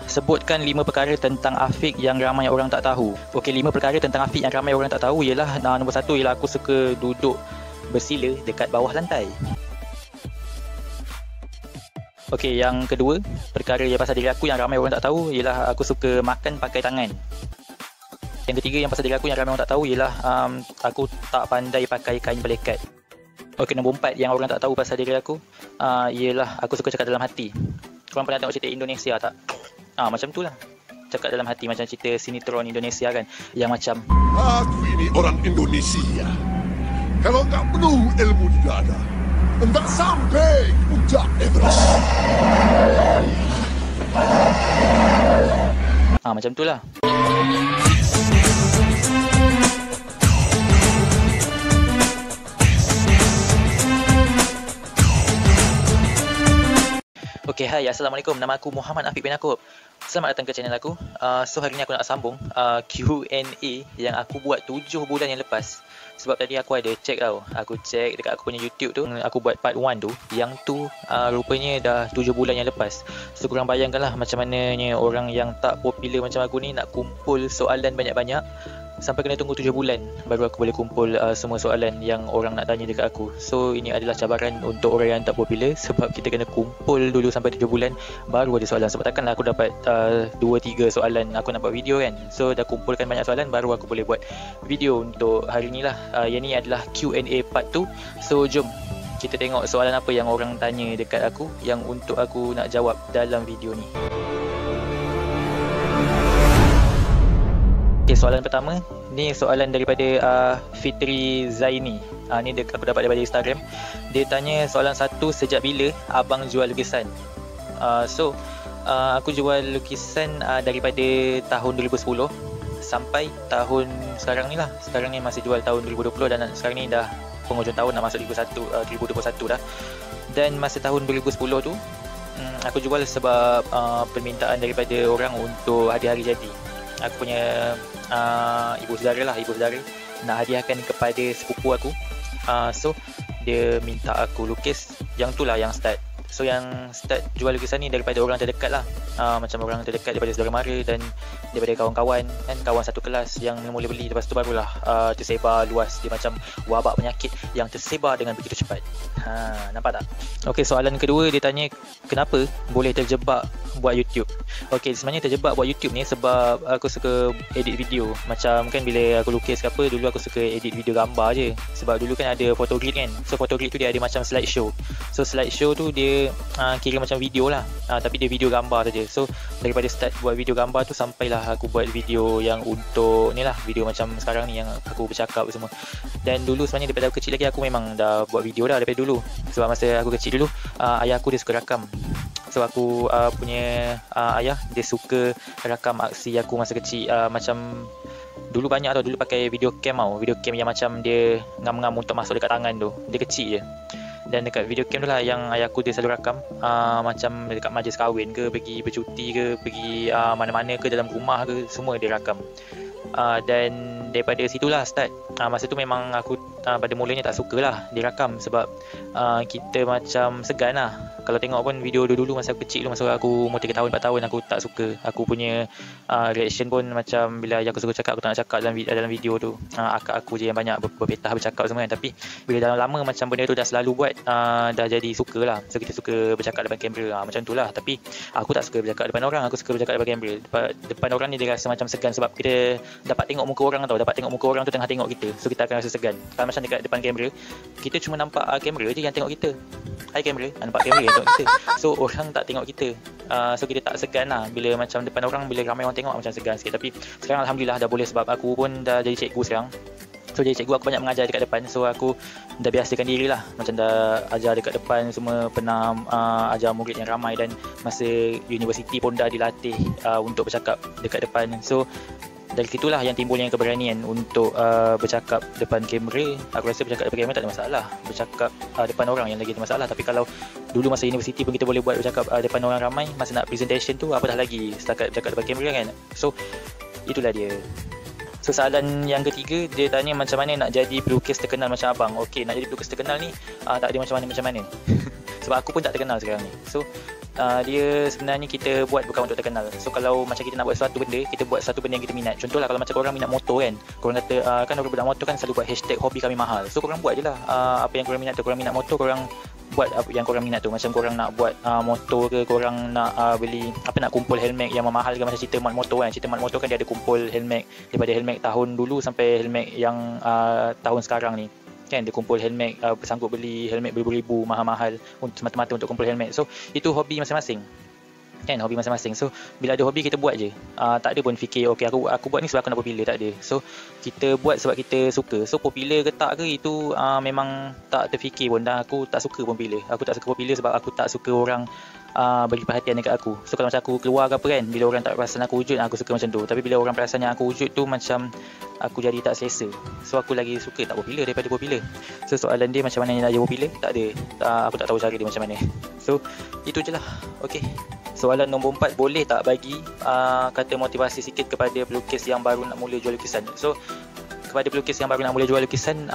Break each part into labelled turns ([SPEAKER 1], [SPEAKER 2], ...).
[SPEAKER 1] Sebutkan 5 perkara tentang Afiq yang ramai orang tak tahu. Okey, 5 perkara tentang Afiq yang ramai orang tak tahu ialah nombor 1 ialah aku suka duduk bersila dekat bawah lantai. Okey, yang kedua, perkara yang pasal diri aku yang ramai orang tak tahu ialah aku suka makan pakai tangan. Yang ketiga yang pasal diri aku yang ramai orang tak tahu ialah aku tak pandai pakai kain pelikat. Okey, nombor 4 yang orang tak tahu pasal diri aku ialah aku suka cakap dalam hati. Korang pernah tengok cerita Indonesia tak? Macam tu lah. Cakap dalam hati macam cerita sinetron Indonesia kan. Yang macam,
[SPEAKER 2] aku ini orang Indonesia. Kalau tak penuh ilmu di dada, tak sampai puncak Everest.
[SPEAKER 1] macam tu lah. Okay, hai, Assalamualaikum. Nama aku Muhammad Afiq bin Yaakob. Selamat datang ke channel aku. So hari ni aku nak sambung Q&A yang aku buat 7 bulan yang lepas. Sebab tadi aku ada check tau. Aku check dekat aku punya YouTube tu. Aku buat part 1 tu. Yang tu rupanya dah 7 bulan yang lepas. So korang bayangkanlah macam mananya orang yang tak popular macam aku ni nak kumpul soalan banyak-banyak. Sampai kena tunggu 7 bulan baru aku boleh kumpul semua soalan yang orang nak tanya dekat aku. So ini adalah cabaran untuk orang yang tak popular. Sebab kita kena kumpul dulu sampai 7 bulan baru ada soalan. Sebab takkanlah aku dapat 2-3 soalan aku nak buat video kan. So dah kumpulkan banyak soalan baru aku boleh buat video untuk hari ni lah. Yang ni adalah Q&A part 2. So jom kita tengok soalan apa yang orang tanya dekat aku yang untuk aku nak jawab dalam video ni. Okay, soalan pertama ni soalan daripada Fitri Zaini. Ni aku dapat daripada Instagram. Dia tanya soalan satu, sejak bila abang jual lukisan? Aku jual lukisan daripada tahun 2010 sampai tahun sekarang ni lah. Sekarang ni masih jual tahun 2020 dan sekarang ni dah penghujung tahun, nak masuk 2021 dah. Dan masa tahun 2010 tu aku jual sebab permintaan daripada orang untuk hadiah hari jadi. Aku punya ibu saudara nak hadiahkan kepada sepupu aku. So dia minta aku lukis. Yang tu lah yang start. So yang start jual lukisan ni daripada orang terdekat lah. Macam orang terdekat daripada saudara mara dan daripada kawan-kawan kan, kawan satu kelas yang mula beli. Lepas tu barulah tersebar luas. Dia macam wabak penyakit yang tersebar dengan begitu cepat. Nampak tak? Okey, soalan kedua dia tanya kenapa boleh terjebak buat YouTube. Okey, sebenarnya terjebak buat YouTube ni sebab aku suka edit video. Macam kan bila aku lukis ke apa, dulu aku suka edit video gambar je. Sebab dulu kan ada photo grid kan. So photo grid tu dia ada macam slideshow. So slideshow tu dia kira macam video lah, tapi dia video gambar saja. So daripada start buat video gambar tu sampailah aku buat video yang untuk ni lah, video macam sekarang ni yang aku bercakap semua. Dan dulu sebenarnya daripada aku kecil lagi aku memang dah buat video dah daripada dulu. Sebab masa aku kecil dulu ayah aku dia suka rakam. So aku punya ayah dia suka rakam aksi aku masa kecil. Macam dulu banyak tau, dulu pakai video cam tau. Video cam yang macam dia ngam-ngam untuk masuk dekat tangan tu. Dia kecil je. Dan dekat video cam tu lah yang ayahku dia selalu rakam. Macam dekat majlis kahwin ke, pergi bercuti ke, pergi mana-mana ke, dalam rumah ke, semua dia rakam. Dan daripada situlah start. Masa tu memang aku pada mulanya tak sukalah dia rakam. Sebab kita macam segan lah. Kalau tengok pun video dulu masa aku kecil tu, masa aku umur 3 tahun 4 tahun, aku tak suka. Aku punya reaction pun macam bila ayah aku suka cakap, aku tak nak cakap dalam video tu. Akak aku je yang banyak berpetah bercakap semua kan. Tapi bila dalam lama macam benda tu dah selalu buat, dah jadi suka lah. So kita suka bercakap depan kamera, macam tu lah. Tapi aku tak suka bercakap depan orang, aku suka bercakap depan kamera. Depan orang ni dia rasa macam segan sebab kita dapat tengok muka orang tau. Dapat tengok muka orang tu tengah tengok kita. So kita akan rasa segan. Kalau macam dekat depan kamera, kita cuma nampak kamera je yang tengok kita. Hai kamera, nampak kamera yang tengok kita. So orang tak tengok kita. So kita tak segan lah. Bila macam depan orang, bila ramai orang tengok macam segan sikit. Tapi sekarang Alhamdulillah dah boleh sebab aku pun dah jadi cikgu sekarang. So jadi cikgu, aku banyak mengajar dekat depan. So aku dah biasakan diri lah. Macam dah ajar dekat depan, semua pernah ajar murid yang ramai. Dan masa universiti pun dah dilatih untuk bercakap dekat depan. So dari situlah yang timbulnya keberanian untuk bercakap depan kamera. Aku rasa bercakap depan kamera tak ada masalah. Bercakap depan orang yang lagi ada masalah. Tapi kalau dulu masa universiti pun kita boleh buat bercakap depan orang ramai, masa nak presentation tu apatah lagi setakat bercakap depan kamera kan. So itulah dia. So soalan yang ketiga dia tanya macam mana nak jadi pelukis terkenal macam abang. Okey, nak jadi pelukis terkenal ni tak ada macam mana. Sebab aku pun tak terkenal sekarang ni. So dia sebenarnya kita buat bukan untuk terkenal. So kalau macam kita nak buat suatu benda, kita buat satu benda yang kita minat. Contohlah kalau macam korang minat motor kan, korang kata kan orang budak motor kan selalu buat hashtag hobi kami mahal. So korang buat je lah apa yang korang minat tu. Korang minat motor, korang buat apa yang korang minat tu. Macam korang nak buat motor ke, korang nak beli nak kumpul helmet yang mahal ke, macam cerita mat motor kan. Cerita mat motor kan dia ada kumpul helmet, daripada helmet tahun dulu sampai helmet yang tahun sekarang ni kan. Dia kumpul helmet, sanggup beli helmet beribu-ribu mahal-mahal semata-mata untuk kumpul helmet. So itu hobi masing-masing kan, hobi masing-masing. So bila ada hobi kita buat je, tak ada pun fikir okey aku buat ni sebab aku nak popular, tak ada. So kita buat sebab kita suka. So popular ke tak ke itu memang tak terfikir pun. Dan aku tak suka popular. Aku tak suka popular sebab aku tak suka orang beri perhatian dekat aku. So kalau macam aku keluar ke apa kan, bila orang tak perasan aku wujud, aku suka macam tu. Tapi bila orang perasan yang aku wujud tu, macam aku jadi tak selesa. So aku lagi suka tak popular daripada popular. So soalan dia macam mana nak jadi popular, tak ada. Aku tak tahu cara dia macam mana. So itu je lah. Okay, soalan nombor 4, boleh tak bagi kata motivasi sikit kepada pelukis yang baru nak mula jual lukisan? So kepada pelukis yang baru nak mula jual lukisan,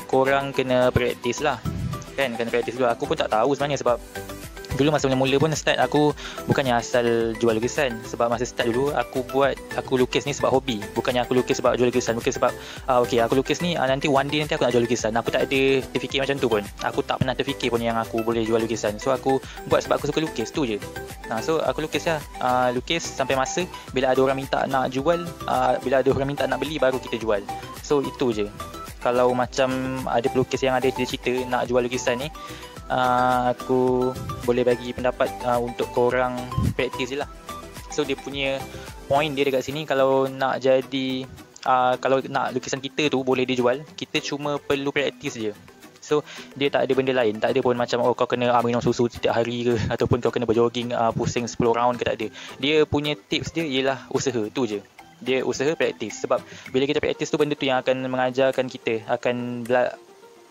[SPEAKER 1] korang kena praktis lah kan, kena praktis dulu. Aku pun tak tahu sebenarnya, sebab dulu masa mula-mula pun start aku bukannya asal jual lukisan. Sebab masa start dulu aku lukis ni sebab hobi, bukannya aku lukis sebab jual lukisan. Lukis sebab okey aku lukis ni nanti one day nanti aku nak jual lukisan. Aku tak ada terfikir macam tu pun. Aku tak pernah terfikir pun yang aku boleh jual lukisan. So aku buat sebab aku suka lukis tu je. So aku lukis lah, lukis sampai masa bila ada orang minta nak jual, bila ada orang minta nak beli, baru kita jual. So itu je. Kalau macam ada pelukis yang ada cita-cita nak jual lukisan ni, aku boleh bagi pendapat untuk korang praktis je lah. So dia punya point dia dekat sini, kalau nak jadi kalau nak lukisan kita tu boleh dijual, kita cuma perlu praktis je. So dia tak ada benda lain, tak ada pun macam kau kena minum susu setiap hari ke, ataupun kau kena berjogging pusing 10 round ke, tak ada. Dia punya tips dia ialah usaha tu je. Dia usaha praktis. Sebab bila kita praktis tu, benda tu yang akan mengajarkan kita, akan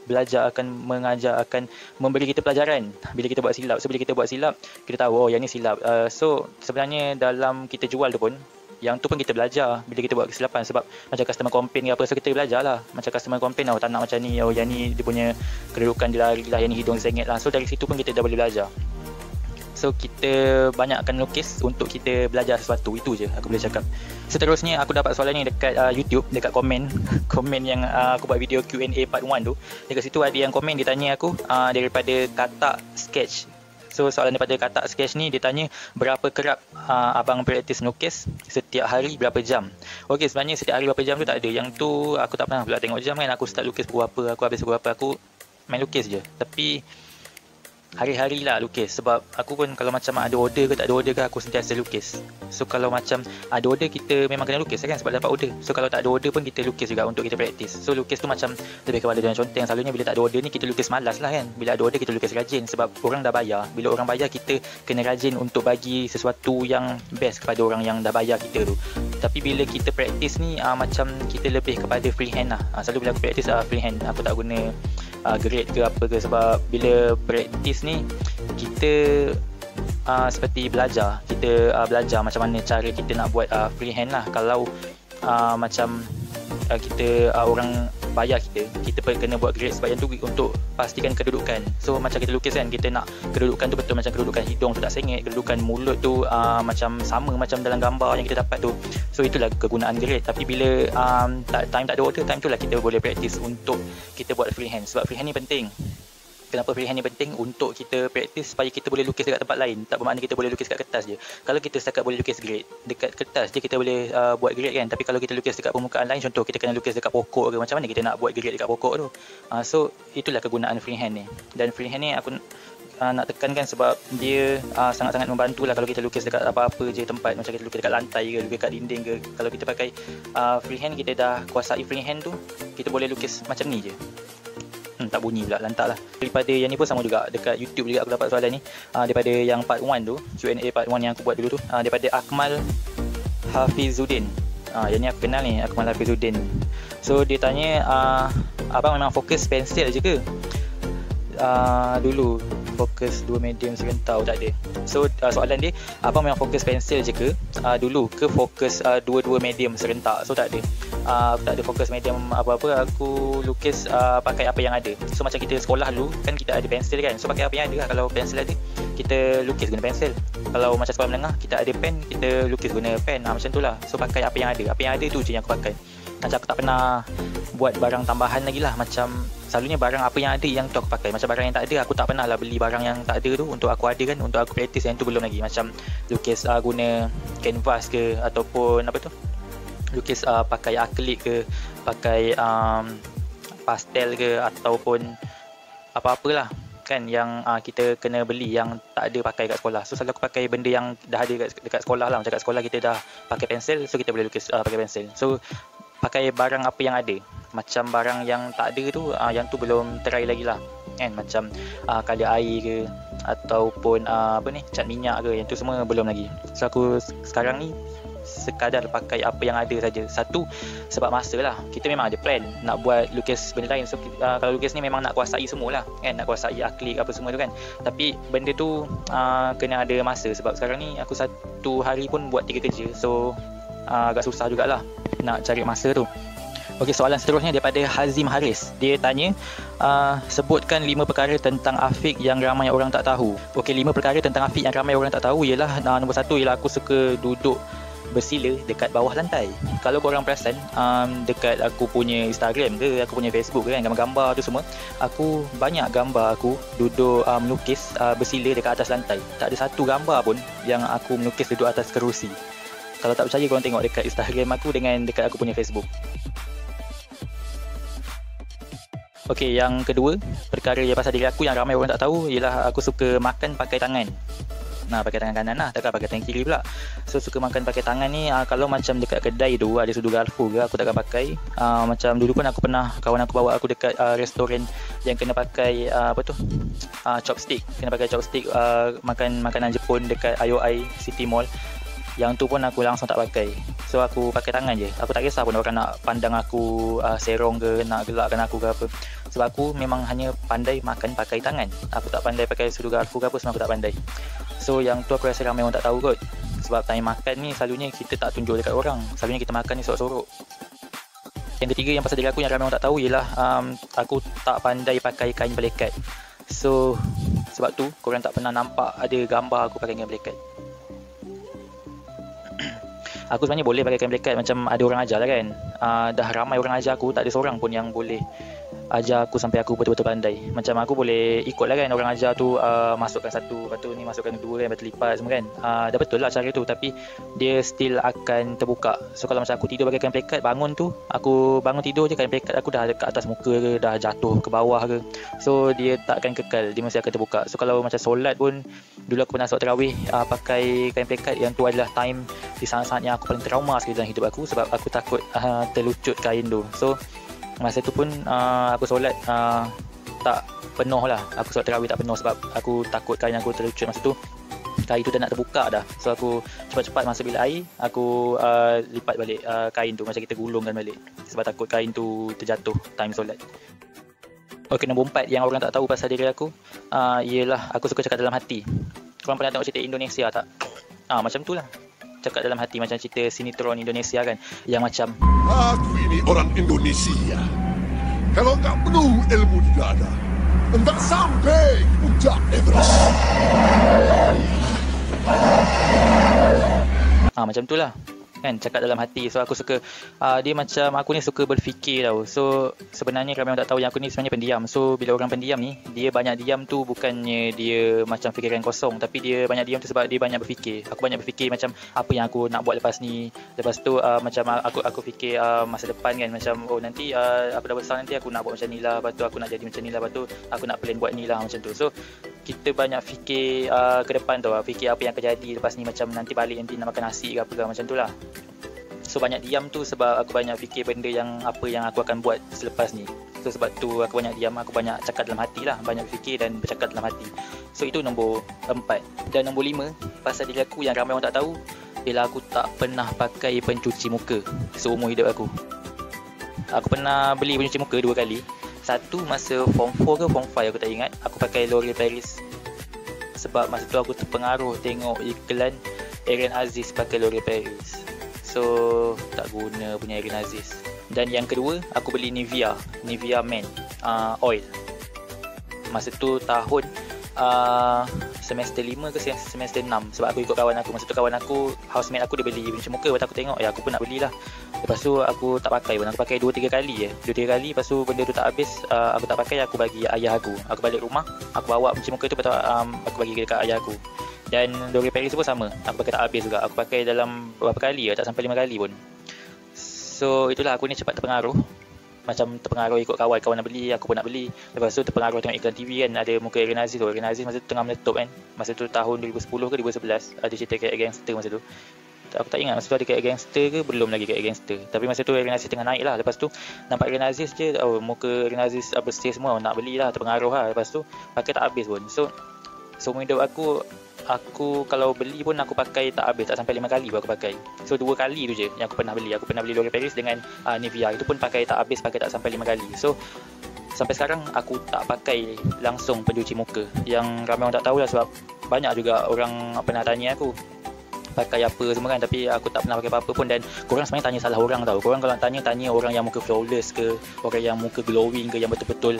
[SPEAKER 1] belajar, akan mengajar, akan memberi kita pelajaran bila kita buat silap. So bila kita buat silap, kita tahu yang ni silap. So sebenarnya dalam kita jual tu pun, yang tu pun kita belajar bila kita buat kesilapan. Sebab macam customer complain ke apa, so kita belajar lah. Macam customer complain, tak nak macam ni, yang ni dia punya kedudukan dia lari lah, yang ni hidung sengit lah. So dari situ pun kita dah boleh belajar. So kita banyakkan lukis untuk kita belajar sesuatu. Itu je aku boleh cakap. Seterusnya aku dapat soalan ni dekat YouTube, dekat komen komen yang aku buat video Q&A part 1 tu. Dekat situ ada yang komen, dia tanya aku daripada Katak Sketch. So soalan daripada Katak Sketch ni, dia tanya berapa kerap abang praktis melukis setiap hari, berapa jam. Okey, sebenarnya setiap hari berapa jam tu tak ada. Yang tu aku tak pernah pula tengok jam kan. Aku start lukis pukul apa, aku habis pukul apa, aku main lukis je. Tapi hari-hari lah lukis. Sebab aku pun kalau macam ada order ke tak ada order ke, aku sentiasa lukis. So kalau macam ada order, kita memang kena lukis kan, sebab dapat order. So kalau tak ada order pun kita lukis juga untuk kita praktis. So lukis tu macam lebih kepada dengan contoh yang selalunya bila tak ada order ni kita lukis malas lah kan. Bila ada order kita lukis rajin, sebab orang dah bayar. Bila orang bayar, kita kena rajin untuk bagi sesuatu yang best kepada orang yang dah bayar kita tu. Tapi bila kita praktis ni macam kita lebih kepada freehand lah. Selalu bila aku praktis freehand, aku tak guna grade ke apa ke. Sebab bila praktis ni kita seperti belajar. Kita belajar macam mana cara kita nak buat freehand lah. Kalau macam kita orang bayar kita kena buat grade sebab yang tu untuk pastikan kedudukan. So macam kita lukis kan, kita nak kedudukan tu betul, macam kedudukan hidung tu tak sengit, kedudukan mulut tu macam sama macam dalam gambar yang kita dapat tu. So itulah kegunaan grade. Tapi bila time tak ada order, time tu lah kita boleh praktis untuk kita buat freehand. Sebab freehand ni penting. Kenapa freehand ni penting? Untuk kita praktis supaya kita boleh lukis dekat tempat lain. Tak bermakna kita boleh lukis dekat kertas je. Kalau kita setakat boleh lukis grade dekat kertas je, kita boleh buat grade kan. Tapi kalau kita lukis dekat permukaan lain, contoh kita kena lukis dekat pokok ke, macam mana kita nak buat grade dekat pokok tu. So itulah kegunaan freehand ni. Dan freehand ni aku nak tekankan sebab dia sangat-sangat membantu lah kalau kita lukis dekat apa-apa je tempat. Macam kita lukis dekat lantai ke, lukis dekat dinding ke. Kalau kita pakai freehand, kita dah kuasai freehand tu, kita boleh lukis macam ni je. Tak bunyi pula, lantak lah. Daripada yang ni pun sama juga, dekat YouTube juga aku dapat soalan ni, daripada yang part 1 tu, Q&A part 1 yang aku buat dulu tu, daripada Akmal Hafizuddin. Yang ni aku kenal ni, Akmal Hafizuddin. So dia tanya, abang memang fokus pensil je ke? Dulu fokus 2 medium serentau, tak ada. So soalan dia, abang memang fokus pensil je ke dulu, ke fokus dua-dua medium serentak? So tak ada. Aku tak ada fokus medium apa-apa. Aku lukis pakai apa yang ada. So macam kita sekolah dulu kan, kita ada pensil kan. So pakai apa yang ada lah. Kalau pensil ada, kita lukis guna pensel. Kalau macam sekolah menengah, kita ada pen, kita lukis guna pen. Macam tu lah. So pakai apa yang ada tu je yang aku pakai. Macam aku tak pernah buat barang tambahan lagi lah. Macam selalunya barang apa yang ada yang tu aku pakai. Macam barang yang tak ada, aku tak pernah lah beli barang yang tak ada tu untuk aku ada kan, untuk aku practice. Yang tu belum lagi. Macam lukis guna canvas ke, ataupun apa tu, lukis pakai akrilik ke, pakai pastel ke, ataupun apa-apalah kan yang kita kena beli yang tak ada pakai kat sekolah. So selalu aku pakai benda yang dah ada dekat sekolah lah. Macam kat sekolah kita dah pakai pensel, so kita boleh lukis pakai pensel. So pakai barang apa yang ada. Macam barang yang tak ada tu, yang tu belum try lagi lah kan. Macam colour air ke, ataupun cat minyak ke, yang tu semua belum lagi. So aku sekarang ni sekadar pakai apa yang ada saja. Satu, sebab masa lah, kita memang ada plan nak buat lukis benda lain. So kalau lukis ni memang nak kuasai semua lah kan, nak kuasai akrilik apa semua tu kan. Tapi benda tu kena ada masa. Sebab sekarang ni aku satu hari pun buat 3 kerja. So agak susah jugalah nak cari masa tu. Okey, soalan seterusnya daripada Hazim Haris. Dia tanya, sebutkan 5 perkara tentang Afiq yang ramai orang tak tahu. Okey, 5 perkara tentang Afiq yang ramai orang tak tahu ialah, nombor 1 ialah aku suka duduk bersila dekat bawah lantai. Kalau korang perasan, dekat aku punya Instagram ke, aku punya Facebook ke kan, gambar-gambar tu semua, aku banyak gambar aku duduk melukis bersila dekat atas lantai. Tak ada satu gambar pun yang aku melukis duduk atas kerusi. Kalau tak percaya, korang tengok dekat Instagram aku dengan dekat aku punya Facebook. Okey, yang kedua, perkara yang pasal diri aku yang ramai orang tak tahu ialah aku suka makan pakai tangan. Pakai tangan kanan lah, takkan pakai tangan kiri pula. So suka makan pakai tangan ni, kalau macam dekat kedai tu ada sudu garfu ke, aku takkan pakai. Macam dulu pun aku pernah, kawan aku bawa aku dekat restoran yang kena pakai chopstick, kena pakai chopstick makan makanan Jepun dekat IOI City Mall. Yang tu pun aku langsung tak pakai. So aku pakai tangan je. Aku tak kisah pun orang nak pandang aku serong ke, nak gelakkan aku ke apa. Sebab aku memang hanya pandai makan pakai tangan. Aku tak pandai pakai sudu garfu ke apa, semua aku tak pandai. So yang tu aku rasa ramai orang tak tahu kot. Sebab time makan ni selalunya kita tak tunjuk dekat orang. Selalunya kita makan ni sorok-sorok. Yang ketiga yang pasal diri aku yang ramai orang tak tahu ialah aku tak pandai pakai kain pelikat. So sebab tu korang tak pernah nampak ada gambar aku pakai kain pelikat. Aku sebenarnya boleh pakai kain pelikat macam ada orang ajar lah kan. Dah ramai orang ajar aku, tak ada seorang pun yang boleh ajar aku sampai aku betul-betul pandai. Macam aku boleh ikut lah kan, orang ajar tu masukkan satu, lepas tu ni masukkan dua kan, lepas tu lipat semua kan. Dah betul lah cara tu, tapi dia still akan terbuka. So kalau macam aku tidur pakai kain pelikat, bangun tu, aku bangun tidur je kain pelikat aku dah dekat atas muka ke, dah jatuh ke bawah ke. So dia takkan kekal, dia mesti akan terbuka. So kalau macam solat pun, dulu aku pernah solat tarawih pakai kain pelikat, yang tu adalah time di saat-saat yang aku paling trauma sekali dalam hidup aku, sebab aku takut terlucut kain tu. So masa tu pun aku solat tak penuh lah. Aku solat tarawih tak penuh sebab aku takut kain aku terlucut. Masa tu kain tu dah nak terbuka dah. So aku cepat-cepat masuk bilik air, aku lipat balik kain tu, macam kita gulungkan balik, sebab takut kain tu terjatuh time solat. Okey, nombor 4 yang orang tak tahu pasal diri aku ialah aku suka cakap dalam hati. Korang pernah tengok cerita Indonesia tak? Macam tu lah, cakap dalam hati, macam cerita sinetron Indonesia kan, yang macam,
[SPEAKER 2] aku ini orang Indonesia. Kalau tak penuh ilmu di dada, tak sampai puncak Everest.
[SPEAKER 1] Macam tu lah kan, cakap dalam hati. So aku suka dia macam, aku ni suka berfikir tau. So sebenarnya ramai orang tak tahu yang aku ni sebenarnya pendiam. So bila orang pendiam ni, dia banyak diam tu bukannya dia macam fikiran kosong, tapi dia banyak diam tu sebab dia banyak berfikir. Aku banyak berfikir macam apa yang aku nak buat lepas ni. Lepas tu macam aku fikir masa depan kan, macam nanti apa dah besar nanti aku nak buat macam ni lah, lepas tu aku nak jadi macam ni lah, lepas tu aku nak plan buat ni lah, macam tu. So kita banyak fikir ke depan tu, fikir apa yang akan jadi lepas ni, macam nanti balik nanti nak makan nasi ke apa ke, macam tu lah. So banyak diam tu sebab aku banyak fikir benda yang apa yang aku akan buat selepas ni. So sebab tu aku banyak diam, aku banyak cakap dalam hati lah, banyak fikir dan bercakap dalam hati. So itu nombor 4. Dan nombor 5 pasal diri aku yang ramai orang tak tahu ialah aku tak pernah pakai pencuci muka seumur hidup aku. Aku pernah beli pencuci muka 2 kali. Satu masa form 4 ke form 5 aku tak ingat, aku pakai L'Oreal Paris. Sebab masa tu aku terpengaruh tengok iklan Aaron Aziz pakai L'Oreal Paris. So tak guna punya Aaron Aziz. Dan yang kedua, aku beli Nivea Men oil. Masa tu tahun semester 5 ke semester 6, sebab aku ikut kawan aku. Masa tu kawan aku, housemate aku dia beli pencuci muka. Lepas tu aku tengok, ya aku pun nak belilah. Lepas tu aku tak pakai pun, aku pakai 2-3 kali je. 2-3 kali, lepas tu benda tu tak habis, aku tak pakai, aku bagi ayah aku. Aku balik rumah, aku bawa pencuci muka tu, lepas tu aku bagi dekat ayah aku. Dan L'Oreal Paris tu pun sama, aku pakai tak habis juga. Aku pakai dalam berapa kali ya, tak sampai 5 kali pun. So itulah, aku ni cepat terpengaruh. Macam terpengaruh ikut kawan nak beli, aku pun nak beli. Lepas tu terpengaruh tengok iklan TV kan, ada muka Aaron Aziz tu. Aaron Aziz masa tu tengah meletup kan. Masa tu tahun 2010 ke 2011, ada cerita Cat Gangster masa tu. Aku tak ingat masa tu ada Cat Gangster ke belum lagi Cat Gangster. Tapi masa tu Aaron Aziz tengah naik lah. Lepas tu nampak Aaron Aziz je, muka Aaron Aziz bersih semua, nak belilah, terpengaruh lah. Lepas tu pakai tak habis pun. So seumur hidup aku kalau beli pun aku pakai tak habis, tak sampai 5 kali baru aku pakai. So 2 kali tu je yang aku pernah beli. Aku pernah beli L'Oreal Paris dengan Nivea, itu pun pakai tak habis, pakai tak sampai 5 kali. So sampai sekarang aku tak pakai langsung pencuci muka. Yang ramai orang tak tahu lah, sebab banyak juga orang pernah tanya aku pakai apa semua kan, tapi aku tak pernah pakai apa-apa pun. Dan korang sebenarnya tanya salah orang tau. Korang kalau tanya orang yang muka flawless ke, orang yang muka glowing ke, yang betul-betul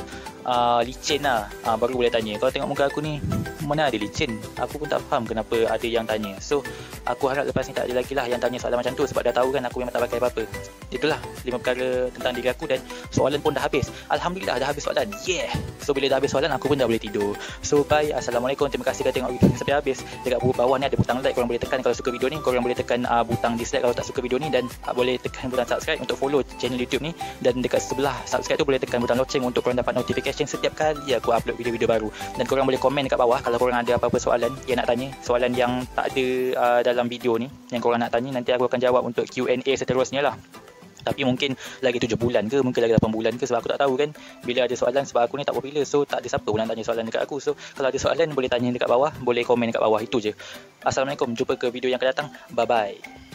[SPEAKER 1] licin lah, baru boleh tanya. Kalau tengok muka aku ni, mana ada licin? Aku pun tak faham kenapa ada yang tanya. So aku harap lepas ni tak ada lagi lah yang tanya soalan macam tu, sebab dah tahu kan aku memang tak pakai apa-apa. Itulah 5 perkara tentang diri aku, dan soalan pun dah habis. Alhamdulillah dah habis soalan. Yeah. So bila dah habis soalan, aku pun dah boleh tidur. So bye, Assalamualaikum. Terima kasih dah tengok video ni sampai habis. Dekat bawah ni ada butang like, korang boleh tekan kalau suka video ni. Korang boleh tekan butang dislike kalau tak suka video ni, dan boleh tekan butang subscribe untuk follow channel YouTube ni. Dan dekat sebelah subscribe tu boleh tekan butang loceng untuk korang dapat notification setiap kali aku upload video-video baru. Dan korang boleh komen dekat bawah kalau korang ada apa-apa soalan yang nak tanya, soalan yang tak ada dalam video ni yang korang nak tanya. Nanti aku akan jawab untuk Q&A seterusnya lah. Tapi mungkin lagi 7 bulan ke, mungkin lagi 8 bulan ke, sebab aku tak tahu kan bila ada soalan. Sebab aku ni tak popular, so tak ada siapa pun nak tanya soalan dekat aku. So kalau ada soalan boleh tanya dekat bawah, boleh komen dekat bawah. Itu je. Assalamualaikum, jumpa ke video yang akan datang. Bye bye.